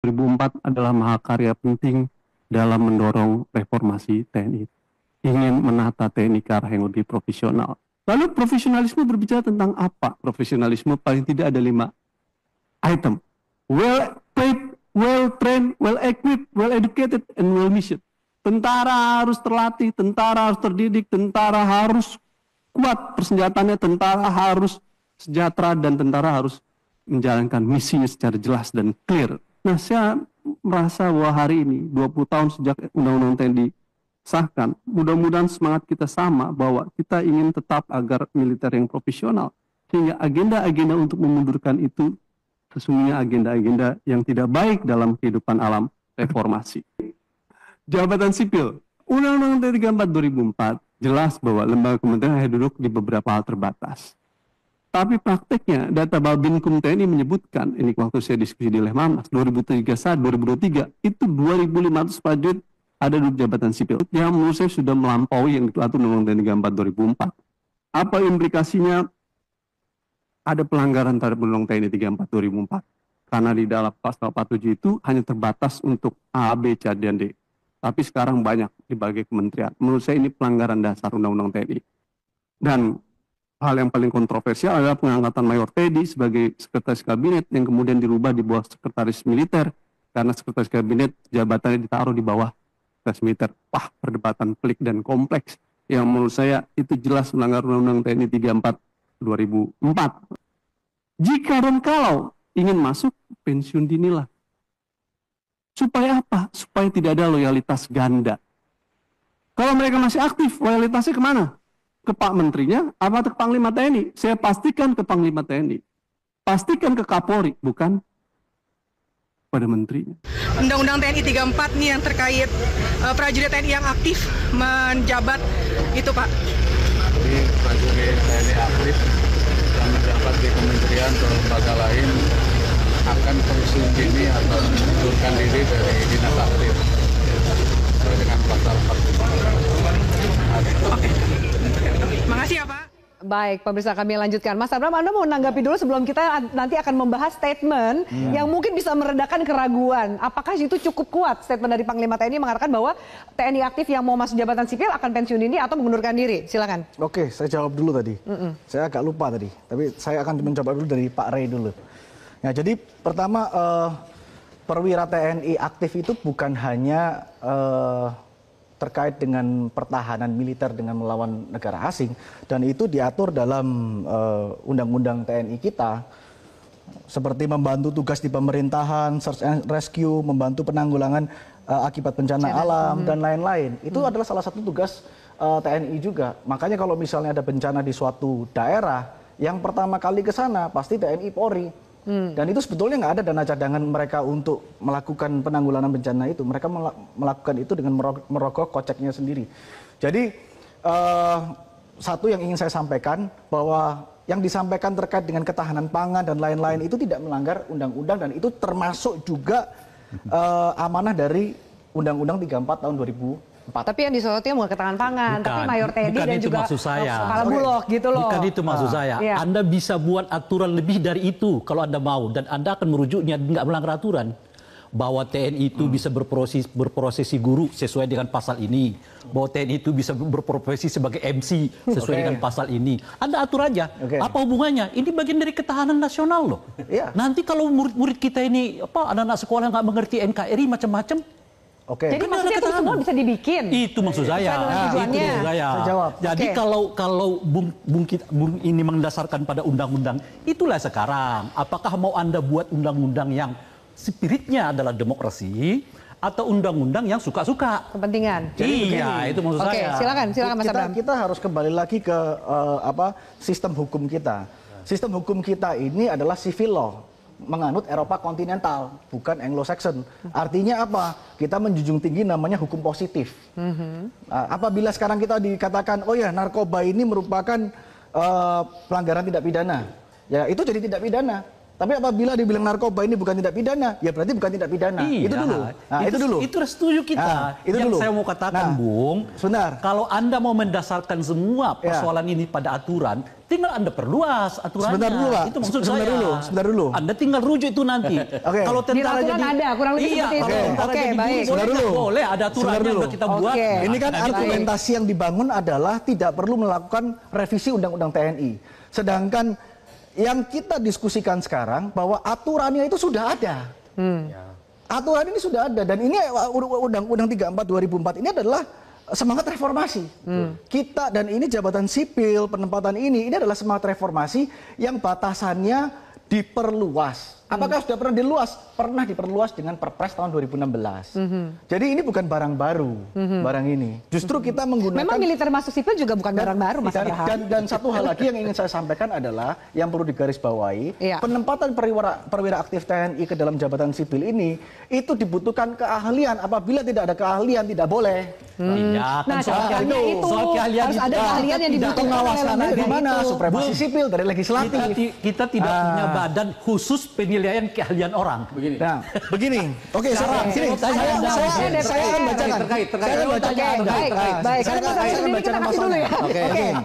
2004 adalah mahakarya penting dalam mendorong reformasi TNI. Ingin menata TNI ke arah yang lebih profesional. Lalu profesionalisme berbicara tentang apa? Profesionalisme paling tidak ada 5 item. Well paid, well trained, well equipped, well educated, and well missioned. Tentara harus terlatih, tentara harus terdidik, tentara harus kuat persenjataannya, tentara harus sejahtera, dan tentara harus menjalankan misinya secara jelas dan clear. Nah, saya merasa bahwa hari ini, 20 tahun sejak Undang-Undang TNI disahkan, mudah-mudahan semangat kita sama bahwa kita ingin tetap agar militer yang profesional, sehingga agenda-agenda untuk memundurkan itu sesungguhnya agenda-agenda yang tidak baik dalam kehidupan alam reformasi. Jabatan sipil, Undang-Undang TNI 34 2004 jelas bahwa lembaga kementerian hanya duduk di beberapa hal terbatas. Tapi prakteknya data Babinkum TNI menyebutkan, ini waktu saya diskusi di Lemhanas 2003 itu 2.500 prajurit ada di jabatan sipil. Yang menurut saya sudah melampaui yang diatur Undang-Undang TNI 34 2004. Apa implikasinya? Ada pelanggaran terhadap Undang-Undang TNI 34 2004. Karena di dalam pasal 47 itu hanya terbatas untuk A, B, C, dan D. Tapi sekarang banyak di berbagai kementerian. Menurut saya ini pelanggaran dasar Undang-Undang TNI. Dan hal yang paling kontroversial adalah pengangkatan Mayor Teddy sebagai sekretaris kabinet yang kemudian dirubah di bawah sekretaris militer karena sekretaris kabinet jabatannya ditaruh di bawah sekretaris militer. Wah, perdebatan pelik dan kompleks yang menurut saya itu jelas melanggar Undang-Undang TNI 34 2004. Jika dan kalau ingin masuk, pensiun dinilah. Supaya apa? Supaya tidak ada loyalitas ganda. Kalau mereka masih aktif, loyalitasnya kemana? Ke Pak Menterinya, apa ke Panglima TNI? Saya pastikan ke Panglima TNI. Pastikan ke Kapolri, bukan pada menterinya. Undang-Undang TNI 34 nih yang terkait prajurit TNI yang aktif menjabat itu, Pak. Jadi prajurit TNI aktif yang menjabat di kementerian atau lembaga lain akan pensiun dini atau mengundurkan diri dari dinas aktif sesuai dengan pasal 45. Oke. Makasih ya, Pak. Baik, pemirsa, kami lanjutkan. Mas Abram, Anda mau menanggapi dulu sebelum kita nanti akan membahas statement yang mungkin bisa meredakan keraguan. Apakah itu cukup kuat statement dari Panglima TNI mengatakan bahwa TNI aktif yang mau masuk jabatan sipil akan pensiun dini atau mengundurkan diri? Silakan. Oke, saya jawab dulu tadi. Saya agak lupa tadi, tapi saya akan mencoba dulu dari Pak Ray dulu. Ya, jadi pertama perwira TNI aktif itu bukan hanya terkait dengan pertahanan militer dengan melawan negara asing, dan itu diatur dalam undang-undang TNI kita, seperti membantu tugas di pemerintahan, search and rescue, membantu penanggulangan akibat bencana alam, dan lain-lain. Itu adalah salah satu tugas TNI juga. Makanya kalau misalnya ada bencana di suatu daerah, yang pertama kali ke sana pasti TNI Polri. Dan itu sebetulnya nggak ada dana cadangan mereka untuk melakukan penanggulangan bencana itu. Mereka melakukan itu dengan merogoh koceknya sendiri. Jadi satu yang ingin saya sampaikan, bahwa yang disampaikan terkait dengan ketahanan pangan dan lain-lain itu tidak melanggar undang-undang, dan itu termasuk juga amanah dari Undang-Undang 34 tahun 2004. Tapi yang disoroti bukan ketahanan pangan, tapi Mayor Teddy dan juga Kepala Bulog Bulog gitu loh. Bukan itu maksud saya. Iya. Anda bisa buat aturan lebih dari itu kalau Anda mau, dan Anda akan merujuknya nggak melanggar aturan. Bahwa TNI itu bisa berprofesi guru sesuai dengan pasal ini. Bahwa TNI itu bisa berprofesi sebagai MC sesuai dengan pasal ini. Anda atur aja. Apa hubungannya? Ini bagian dari ketahanan nasional loh. Nanti kalau murid-murid kita ini, anak-anak sekolah nggak mengerti NKRI macam-macam. Jadi maksudnya itu semua bisa dibikin. Itu maksud saya. Itu maksud saya. Jadi kalau Bung ini mendasarkan pada undang-undang, itulah sekarang. Apakah mau Anda buat undang-undang yang spiritnya adalah demokrasi, atau undang-undang yang suka-suka kepentingan? Iya, itu maksud saya. Silakan Mas Abram. Kita harus kembali lagi ke sistem hukum kita. Sistem hukum kita ini adalah civil law, menganut Eropa kontinental, bukan Anglo-Saxon. Artinya apa? Kita menjunjung tinggi namanya hukum positif. Apabila sekarang kita dikatakan, oh ya, narkoba ini merupakan pelanggaran tidak pidana, ya itu jadi tidak pidana. Tapi apabila dibilang narkoba ini bukan tindak pidana, ya berarti bukan tindak pidana. Iya. Itu dulu. Nah, itu dulu. Itu setuju kita. Itu yang dulu. saya mau katakan, Bung, sebentar. kalau Anda mau mendasarkan semua persoalan ini pada aturan, tinggal Anda perluas aturannya. Sebentar dulu, Pak. Itu maksud Sebentar saya. dulu, sebentar dulu. Anda tinggal rujuk itu nanti. Oke. Kalau Di tentara aturan jadi ada, kurang lebih iya, seperti itu. kalau tentara Oke, jadi baik. guru, Sebentar boleh, dulu. boleh ada aturannya Sebentar yang dulu. udah kita buat. Oke. Ini kan Nah, argumentasi yang dibangun adalah tidak perlu melakukan revisi Undang-Undang TNI. Sedangkan yang kita diskusikan sekarang bahwa aturannya itu sudah ada. Aturan ini sudah ada dan ini Undang-Undang 34 2004 ini adalah semangat reformasi. Kita dan ini jabatan sipil penempatan ini adalah semangat reformasi yang batasannya diperluas. Apakah sudah pernah diluas? Pernah diperluas dengan Perpres tahun 2016. Jadi ini bukan barang baru, barang ini. Justru kita menggunakan... Memang militer masuk sipil juga bukan barang baru, Mas Abraham. Dan satu hal lagi yang ingin saya sampaikan adalah, yang perlu digarisbawahi, Iya. penempatan perwira aktif TNI ke dalam jabatan sipil ini, itu dibutuhkan keahlian. Apabila tidak ada keahlian, tidak boleh. Iya, kan Nah, soal contohnya keahlian itu soal keahlian harus ada kita keahlian yang tidak dibutuhkan oleh Pengawasannya lembaga dari mana? itu. Supremasi sipil, dari legislatif. kita tidak punya badan khusus penilaian keahlian orang. Nah, begini. Oke, sekarang sini. Saya akan bacakan. Terkait. Saya akan bacakan. Baik. Saya Karena masalah ini kita kasih dulu ya. Oke.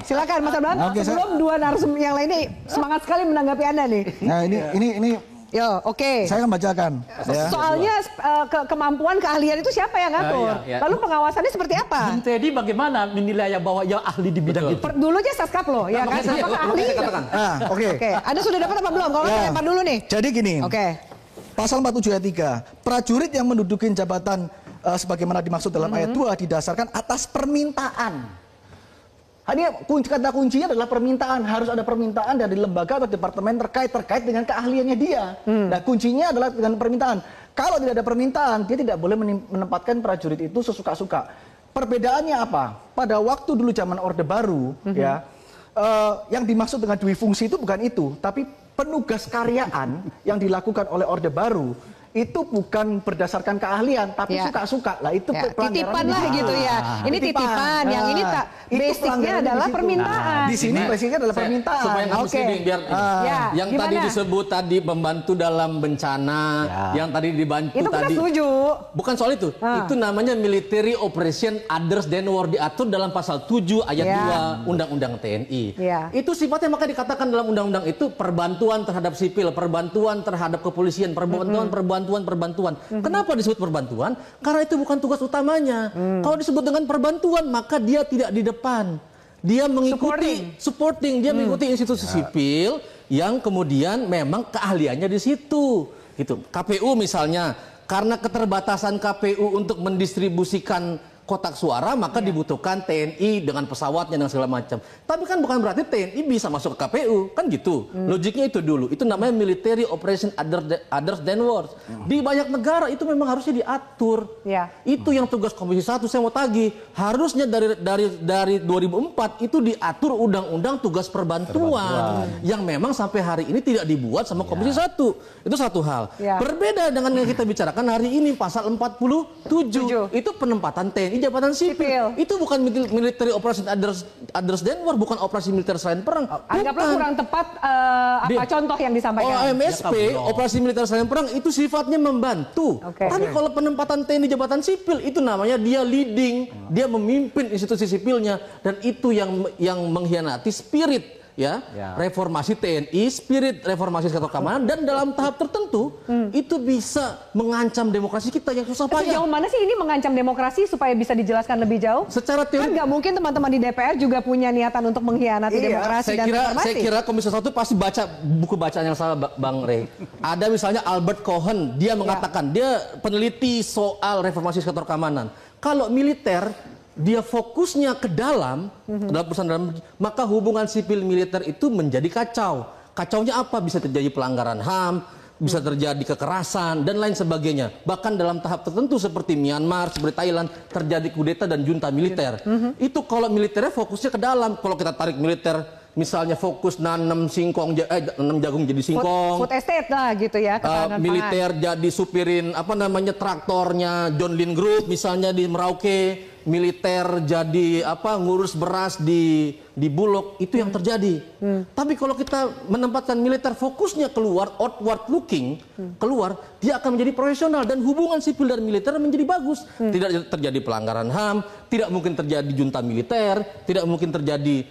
Silakan Mas Abraham. Oke, Sebelum dua narasumber yang lain ini semangat sekali menanggapi Anda nih. Nah, ini Yo, oke. saya akan bacakan. Ya. Soalnya kemampuan keahlian itu siapa yang ngatur? Iya. Lalu pengawasannya seperti apa? Bung Teddy bagaimana menilai bahwa yang ahli di bidang itu? Dulu aja Saskap loh, ya kan? Apakah ahli? Oke. Oke, Anda sudah dapat apa belum? Kalau Ya. saya lempar dulu nih. Jadi gini. Oke. Pasal 47 ayat 3, prajurit yang menduduki jabatan sebagaimana dimaksud dalam ayat 2 didasarkan atas permintaan. Hanya kata kuncinya adalah permintaan, harus ada permintaan dari lembaga atau departemen terkait dengan keahliannya dia. Nah, kuncinya adalah dengan permintaan. Kalau tidak ada permintaan, dia tidak boleh menempatkan prajurit itu sesuka-suka. Perbedaannya apa? Pada waktu dulu zaman Orde Baru, ya, yang dimaksud dengan dui fungsi itu bukan itu, tapi penugas karyaan yang dilakukan oleh Orde Baru itu bukan berdasarkan keahlian, tapi Ya. suka-suka. Lah itu Ya, pelanggaran titipan di lah situ. gitu ya. Ini titipan, yang ini tak itu basicnya pelanggaran di adalah situ. permintaan. Di sini basicnya adalah permintaan. Supaya nggak Oke. misleading, biar Ya, yang gimana? tadi disebut tadi membantu dalam bencana, yang tadi dibantu Itu kita tadi. setuju. Bukan soal itu. Itu namanya military operation others than war, diatur dalam pasal 7 ayat Ya. 2 Undang-Undang TNI. Ya. Itu sifatnya maka dikatakan dalam undang-undang itu perbantuan terhadap sipil, perbantuan terhadap kepolisian, perbantuan. Kenapa disebut perbantuan? Karena itu bukan tugas utamanya. Kalau disebut dengan perbantuan, maka dia tidak di depan. Dia mengikuti supporting, dia mengikuti institusi sipil yang kemudian memang keahliannya di situ. Gitu. KPU misalnya, karena keterbatasan KPU untuk mendistribusikan kotak suara, maka dibutuhkan TNI dengan pesawatnya dan segala macam. Tapi kan bukan berarti TNI bisa masuk ke KPU, kan gitu. Logiknya itu dulu. Itu namanya military operation others than wars. Di banyak negara itu memang harusnya diatur. Ya. Itu yang tugas Komisi 1 saya mau tagih. Harusnya dari 2004 itu diatur undang-undang tugas perbantuan yang memang sampai hari ini tidak dibuat sama Komisi 1. Itu satu hal. Ya. Berbeda dengan yang kita bicarakan hari ini pasal 47. Itu penempatan TNI jabatan sipil. Itu bukan military operation others than war, bukan operasi militer selain perang. Anggaplah kurang tepat contoh yang disampaikan. OMSP, operasi militer selain perang, itu sifatnya membantu. Oke. Tapi kalau penempatan TNI jabatan sipil, itu namanya dia leading, dia memimpin institusi sipilnya, dan itu yang mengkhianati spirit reformasi TNI, spirit reformasi sektor keamanan, dan dalam tahap tertentu itu bisa mengancam demokrasi kita yang susah payah. Sejauh mana sih ini mengancam demokrasi supaya bisa dijelaskan lebih jauh? Secara Kan teori, nggak mungkin teman-teman di DPR juga punya niatan untuk mengkhianati demokrasi dan reformasi. saya kira Komisi 1 pasti baca buku bacaan yang salah, Bang Rey. Ada misalnya Albert Cohen, dia mengatakan, dia peneliti soal reformasi sektor keamanan. Kalau militer dia fokusnya ke dalam perusahaan dalam, maka hubungan sipil militer itu menjadi kacau. Kacaunya apa? Bisa terjadi pelanggaran HAM, bisa terjadi kekerasan dan lain sebagainya. Bahkan dalam tahap tertentu seperti Myanmar, seperti Thailand, terjadi kudeta dan junta militer. Itu kalau militernya fokusnya ke dalam. Kalau kita tarik militer, misalnya fokus nanam nanam jagung jadi singkong. Food estate lah gitu ya. ketahanan Militer jadi supirin traktornya John Lynn Group misalnya di Merauke. militer jadi ngurus beras di Bulog, itu yang terjadi. Tapi kalau kita menempatkan militer fokusnya keluar, outward looking, keluar, dia akan menjadi profesional dan hubungan sipil dan militer menjadi bagus. Tidak terjadi pelanggaran HAM, tidak mungkin terjadi junta militer, tidak mungkin terjadi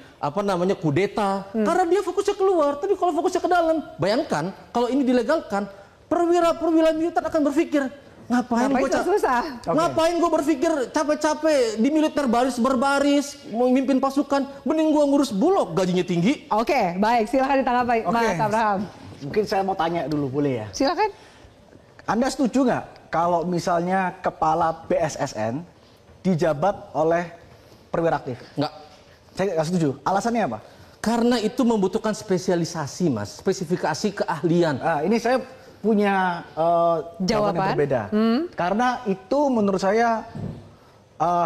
kudeta, karena dia fokusnya keluar. Tapi kalau fokusnya ke dalam, bayangkan kalau ini dilegalkan, perwira-perwira militer akan berpikir, ngapain gue berpikir capek-capek di militer baris berbaris memimpin pasukan, mending gue ngurus Bulog gajinya tinggi. Oke, baik, silakan ditanggapi Mas Abraham. Mungkin saya mau tanya dulu, boleh ya? Silakan. Anda setuju nggak kalau misalnya kepala BSSN dijabat oleh perwira aktif? Nggak. Saya nggak setuju. Alasannya apa? Karena itu membutuhkan spesialisasi, Mas, spesifikasi keahlian. Ini saya punya jawaban yang berbeda. Karena itu menurut saya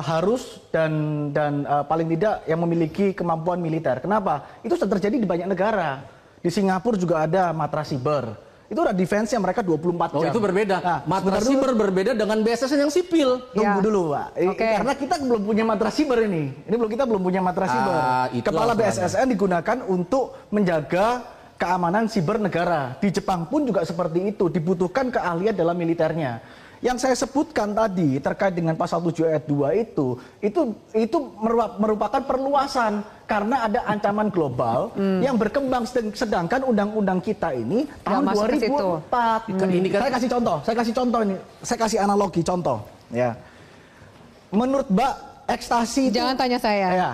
harus dan paling tidak yang memiliki kemampuan militer. Kenapa? Itu sudah terjadi di banyak negara. Di Singapura juga ada Matra Siber. Itu udah defense-nya mereka 24 jam. Oh, itu berbeda. Nah, Matra Siber berbeda dengan BSSN yang sipil. Tunggu dulu, Pak. Karena kita belum punya Matra Siber ini. Kita belum punya Matra Siber. Kepala BSSN digunakan untuk menjaga keamanan siber negara. Di Jepang pun juga seperti itu, dibutuhkan keahlian dalam militernya. Yang saya sebutkan tadi terkait dengan pasal 7 ayat 2 itu merupakan perluasan karena ada ancaman global yang berkembang, sedangkan undang-undang kita ini tahun 2004. Saya kasih contoh ini. Saya kasih analogi contoh ya. Menurut Mbak, ekstasi itu, jangan tanya saya. Ya,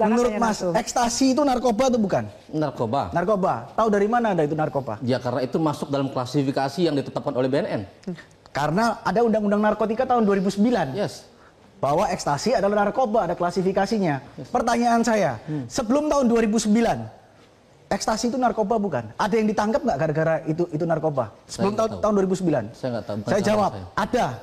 menurut Mas, ekstasi itu narkoba atau bukan? Narkoba. Narkoba. Tahu dari mana Anda itu narkoba? Ya karena itu masuk dalam klasifikasi yang ditetapkan oleh BNN. Karena ada undang-undang narkotika tahun 2009. Yes. Bahwa ekstasi adalah narkoba, ada klasifikasinya. Yes. Pertanyaan saya, sebelum tahun 2009, ekstasi itu narkoba bukan? Ada yang ditangkap nggak gara-gara itu narkoba? Sebelum tahun 2009? Saya nggak tahu. Saya jawab, ada.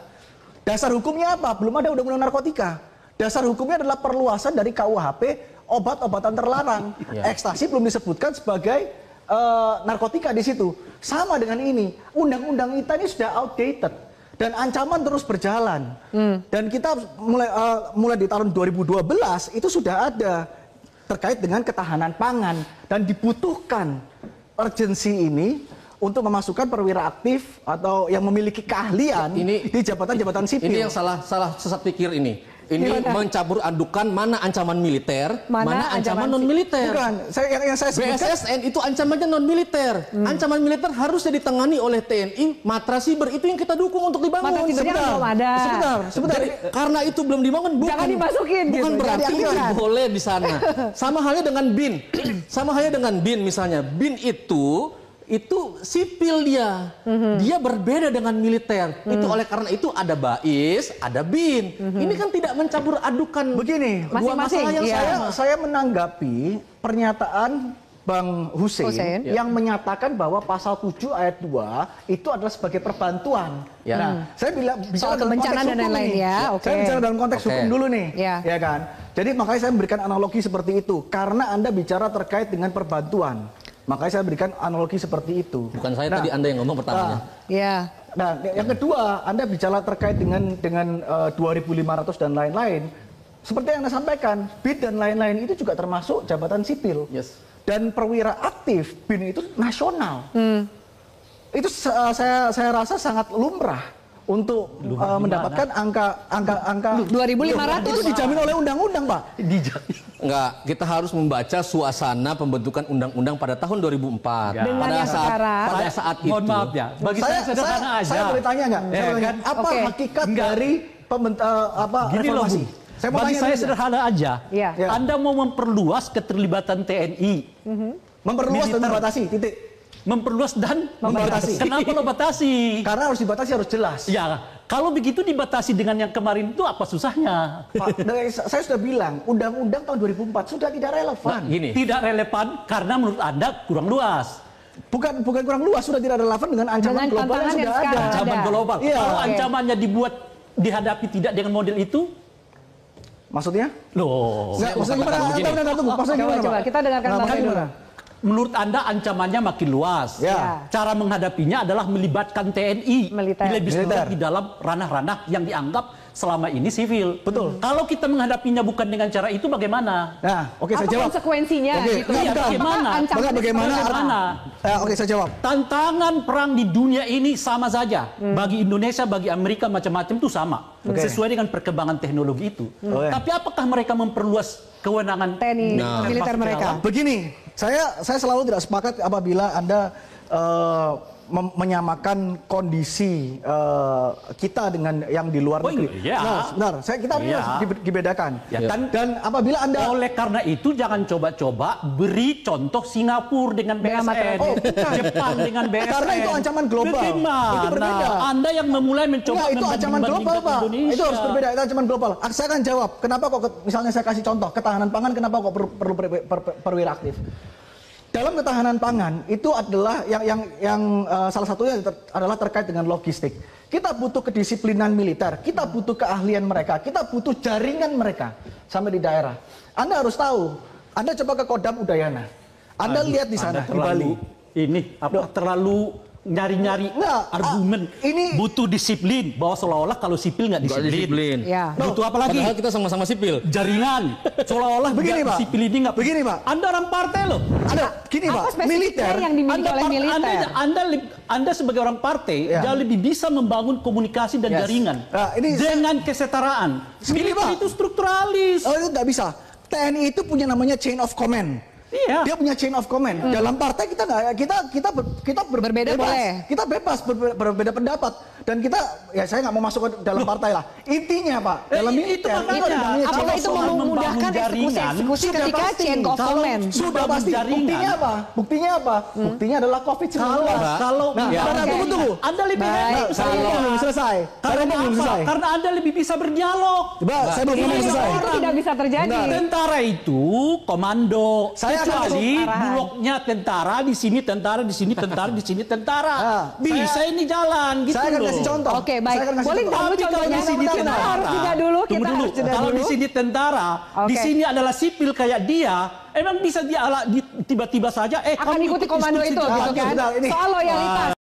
Dasar hukumnya apa? Belum ada undang-undang narkotika. Dasar hukumnya adalah perluasan dari KUHP obat-obatan terlarang. Ekstasi belum disebutkan sebagai narkotika di situ. Sama dengan ini, undang-undang kita ini sudah outdated dan ancaman terus berjalan. Dan kita mulai di tahun 2012 itu sudah ada terkait dengan ketahanan pangan dan dibutuhkan urgensi ini untuk memasukkan perwira aktif atau yang memiliki keahlian di jabatan-jabatan sipil. Ini yang salah sesat pikir ini. Ini mencampur adukan mana ancaman militer, mana ancaman non militer. Bukan, yang saya sebutkan BSSN itu ancamannya non militer. Ancaman militer harusnya ditangani oleh TNI, Matra Siber itu yang kita dukung untuk dibangun. Matra Sibernya belum ada. Sebentar. Karena itu belum dibangun, jangan dimasukin. Bukan gitu. berarti boleh di sana. Sama halnya dengan BIN. Sama halnya dengan BIN misalnya. BIN itu sipil dia berbeda dengan militer. Itu oleh karena itu ada BAIS, ada BIN. Ini kan tidak mencampur adukan begini. Dua masalah yang saya menanggapi pernyataan Bang Hussein yang menyatakan bahwa pasal 7 ayat 2 itu adalah sebagai perbantuan. Nah, saya bicara dalam konteks hukum ini. Saya bicara dalam konteks hukum dulu nih, ya kan. Jadi makanya saya memberikan analogi seperti itu karena Anda bicara terkait dengan perbantuan. Makanya saya berikan analogi seperti itu. Bukan saya tadi, Anda yang ngomong pertamanya. Nah, yang kedua, Anda bicara terkait dengan 2.500 dan lain-lain. Seperti yang Anda sampaikan, BIN dan lain-lain itu juga termasuk jabatan sipil. Yes. Dan perwira aktif BIN itu nasional. Itu saya rasa sangat lumrah untuk mendapatkan angka 2.500 itu dijamin oleh undang-undang, Pak. Enggak, kita harus membaca suasana pembentukan undang-undang pada tahun 2004. Pada saat itu. Mohon maaf ya, bagi saya sederhana aja. Saya boleh tanya nggak? Apa hakikat dari reformasi? Bagi saya sederhana aja. Anda mau memperluas keterlibatan TNI. Memperluas dan membatasi, titik. Memperluas dan membatasi. Kenapa lo batasi? Karena harus dibatasi, harus jelas. Ya, kalau begitu dibatasi dengan yang kemarin itu apa susahnya? Pak, saya sudah bilang, undang-undang tahun 2004 sudah tidak relevan. Tidak relevan karena menurut Anda kurang luas. Bukan kurang luas, sudah tidak relevan dengan ancaman global yang sudah ada. Ancaman global. Kalau ancamannya dihadapi tidak dengan model itu, maksudnya? Loh. Maksudnya gimana? Maksudnya gimana? Coba kita dengarkan Bang Ray dulu. menurut Anda ancamannya makin luas. Ya. Cara menghadapinya adalah melibatkan TNI. Militer. Lebih di dalam ranah-ranah yang dianggap selama ini sivil. Betul. Kalau kita menghadapinya bukan dengan cara itu bagaimana? Nah, oke saya Apa jawab. konsekuensinya Oke, gitu? iya, Apakah bagaimana? ancamannya Bagaimana? seperti apa? Oke saya jawab. Tantangan perang di dunia ini sama saja. Bagi Indonesia, bagi Amerika, macam-macam itu sama. Oke. Sesuai dengan perkembangan teknologi itu. Oke. Tapi apakah mereka memperluas kewenangan TNI militer mereka. Begini, saya selalu tidak sepakat apabila Anda menyamakan kondisi kita dengan yang di luar negeri. iya. Nah, sebentar, kita harus dibedakan. Ya, Dan apabila Anda oleh karena itu jangan coba-coba beri contoh Singapura dengan BSN, Oh, bukan. Jepang dengan BSN. Karena itu ancaman global. Bagaimana? Itu berbeda. Anda yang memulai mencoba Enggak, itu ancaman global, Pak. Indonesia. Itu harus berbeda, itu ancaman global. Saya akan jawab, kenapa kok, misalnya saya kasih contoh, ketahanan pangan, kenapa kok perlu perwira aktif? Dalam ketahanan pangan, itu adalah yang salah satunya adalah terkait dengan logistik. Kita butuh kedisiplinan militer, kita butuh keahlian mereka, kita butuh jaringan mereka sampai di daerah. Anda harus tahu, Anda coba ke Kodam Udayana. Anda lihat di sana, di Bali. Ini terlalu nyari-nyari argumen. Ini butuh disiplin, bahwa seolah-olah kalau sipil nggak disiplin. Ya. Butuh apa lagi? Padahal kita sama-sama sipil. Jaringan. Seolah-olah Begini, Pak. sipil ini nggak. Begini, Pak. Anda orang partai loh. Gini Apa Pak, spesifiknya militer. yang dimiliki oleh militer? Anda sebagai orang partai Ya. jauh lebih bisa membangun komunikasi dan Yes. jaringan Nah, ini dengan kesetaraan. Begini, Militer Pak. itu strukturalis. Oh, itu nggak bisa. TNI itu punya namanya chain of command. Iya. Dia punya chain of command. Dalam partai kita nggak, kita Berbeda bebas. boleh. Kita bebas berbeda pendapat. Dan kita, ya saya nggak mau masuk ke dalam partai lah. Intinya Pak, dalam itu militer makanya. ada namanya chain Apakah of itu command. memudahkan jaringan, eksekusi Sudah ketika pasti. chain of Kalau command? sudah pasti. jaringan. Buktinya apa? Buktinya apa? Buktinya adalah COVID-19. Kalau Nah, ya. tunggu. Anda lebih Baik. hebat. Saya belum selesai. Karena apa? Karena Anda lebih bisa berdialog. Coba, saya belum ngomong Ini selesai. Itu tidak bisa terjadi. Tentara itu komando. Saya akan Kecuali masuk arahan. bulognya tentara di sini, tentara di sini, tentara di sini, tentara. Bisa ini jalan gitu Saya akan loh. kasih contoh. Oke, baik. Saya akan kasih Boleh contoh. dulu Tapi kalau contohnya. di sini Kita tentara, harus jeda dulu. tunggu Kita dulu. harus jeda Kalau dulu. di sini tentara, di Oke. sini adalah sipil kayak dia. Emang bisa dia tiba-tiba saja Akan kamu ikuti ikut komando instruksi itu, gitu tentara. kan? Sebentar, ini. Soal loyalitas.